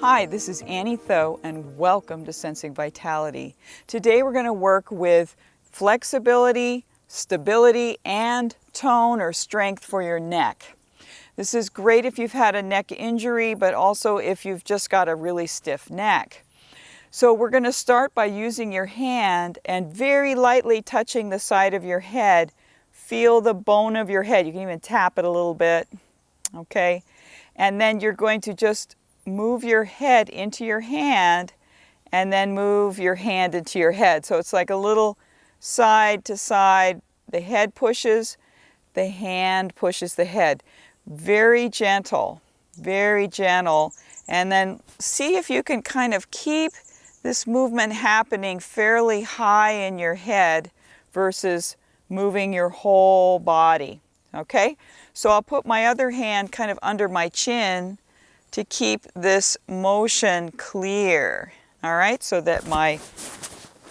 Hi, this is Annie Thoe and welcome to Sensing Vitality. Today we're going to work with flexibility, stability, and tone or strength for your neck. This is great if you've had a neck injury, but also if you've just got a really stiff neck. So we're going to start by using your hand and very lightly touching the side of your head. Feel the bone of your head. You can even tap it a little bit, okay? And then you're going to just move your head into your hand and then move your hand into your head. So it's like a little side to side. The head pushes, the hand pushes the head. Very gentle, very gentle. And then see if you can kind of keep this movement happening fairly high in your head versus moving your whole body. Okay? So I'll put my other hand kind of under my chin to keep this motion clear, all right, so that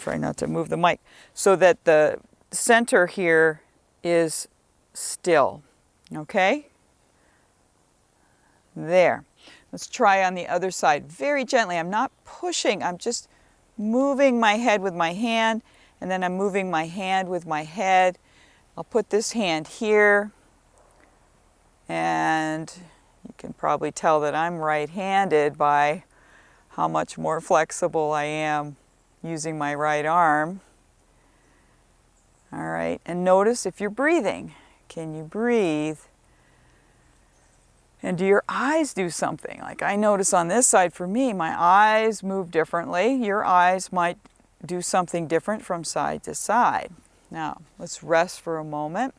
try not to move the mic, so that the center here is still, okay? There. Let's try on the other side, very gently. I'm not pushing, I'm just moving my head with my hand, and then I'm moving my hand with my head. I'll put this hand here, and you can probably tell that I'm right-handed by how much more flexible I am using my right arm. All right, and notice if you're breathing. Can you breathe? And do your eyes do something? Like I notice on this side for me, my eyes move differently. Your eyes might do something different from side to side. Now, let's rest for a moment.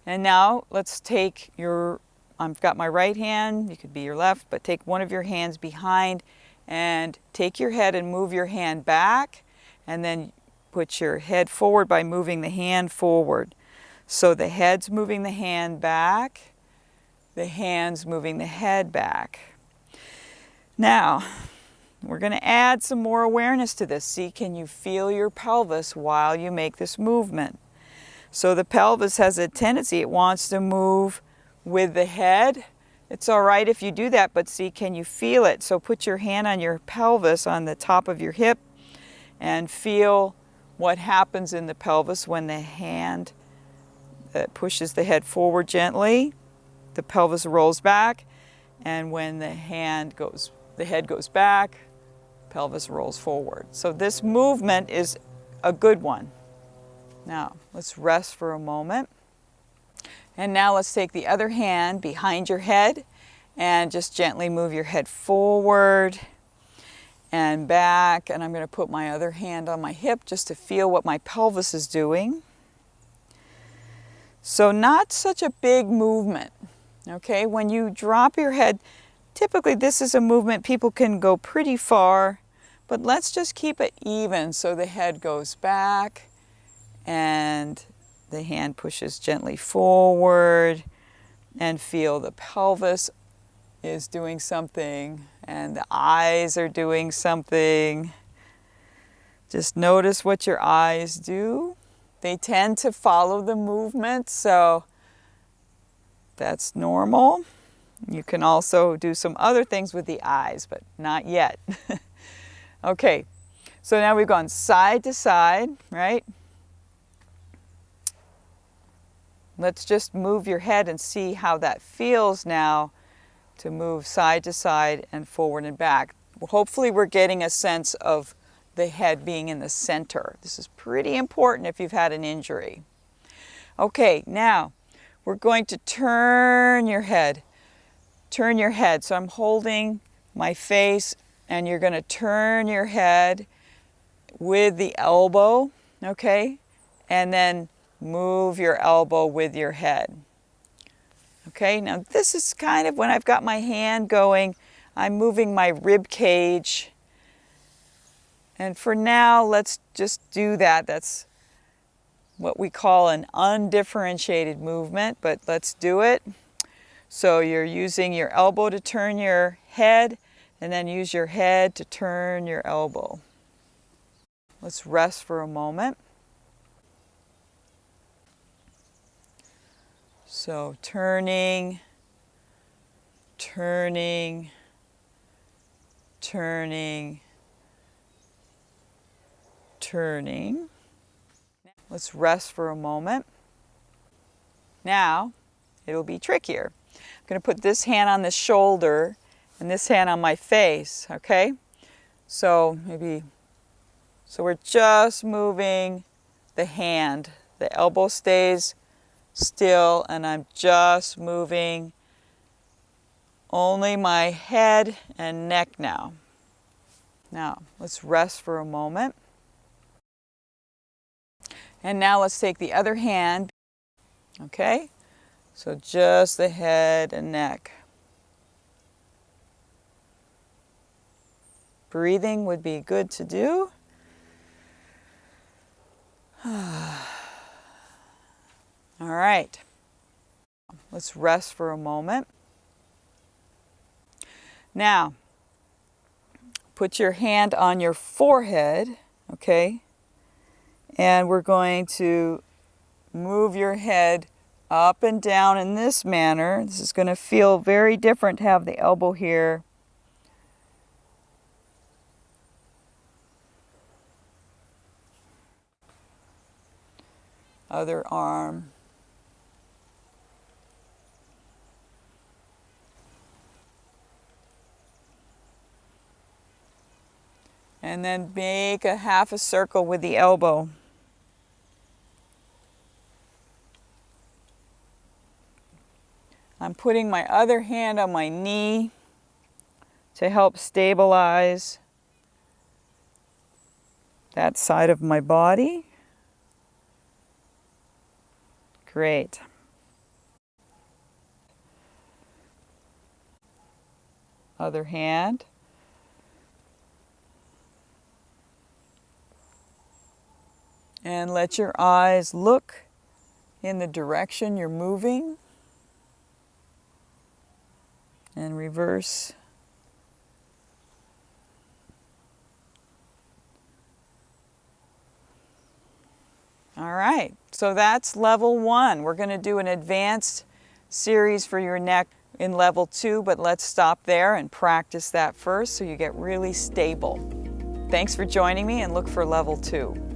And now let's take I've got my right hand, you could be your left, but take one of your hands behind and take your head and move your hand back, and then put your head forward by moving the hand forward. So the head's moving the hand back, the hand's moving the head back. Now, we're going to add some more awareness to this. See, can you feel your pelvis while you make this movement? So the pelvis has a tendency, it wants to move with the head. It's all right if you do that, but see, can you feel it? So put your hand on your pelvis, on the top of your hip, and feel what happens in the pelvis when the hand pushes the head forward gently. The pelvis rolls back, and when the head goes back, pelvis rolls forward. So this movement is a good one. Now, let's rest for a moment. And now let's take the other hand behind your head and just gently move your head forward and back. And I'm going to put my other hand on my hip just to feel what my pelvis is doing. So not such a big movement, okay? When you drop your head, typically this is a movement people can go pretty far, but let's just keep it even so the head goes back and the hand pushes gently forward, and feel the pelvis is doing something and the eyes are doing something. Just notice what your eyes do. They tend to follow the movement, so that's normal. You can also do some other things with the eyes, but not yet. Okay, so now we've gone side to side, right? Let's just move your head and see how that feels now to move side to side and forward and back. Hopefully we're getting a sense of the head being in the center. This is pretty important if you've had an injury. Okay, now we're going to turn your head. Turn your head. So I'm holding my face and you're going to turn your head with the elbow, okay? And then move your elbow with your head. Okay, now this is kind of when I've got my hand going, I'm moving my rib cage. And for now, let's just do that. That's what we call an undifferentiated movement, but let's do it. So you're using your elbow to turn your head, and then use your head to turn your elbow. Let's rest for a moment. So turning, turning, turning, turning. Let's rest for a moment. Now, it'll be trickier. I'm going to put this hand on the shoulder and this hand on my face, okay? So we're just moving the hand. The elbow stays still and I'm just moving only my head and neck now. Now, let's rest for a moment. And now let's take the other hand, okay? So just the head and neck. Breathing would be good to do. All right. Let's rest for a moment. Now, put your hand on your forehead, okay? And we're going to move your head up and down in this manner. This is going to feel very different to have the elbow here. Other arm. And then make a half a circle with the elbow. I'm putting my other hand on my knee to help stabilize that side of my body. Great. Other hand. And let your eyes look in the direction you're moving. And reverse. All right, so that's level 1. We're going to do an advanced series for your neck in level 2, but let's stop there and practice that first so you get really stable. Thanks for joining me and look for level 2.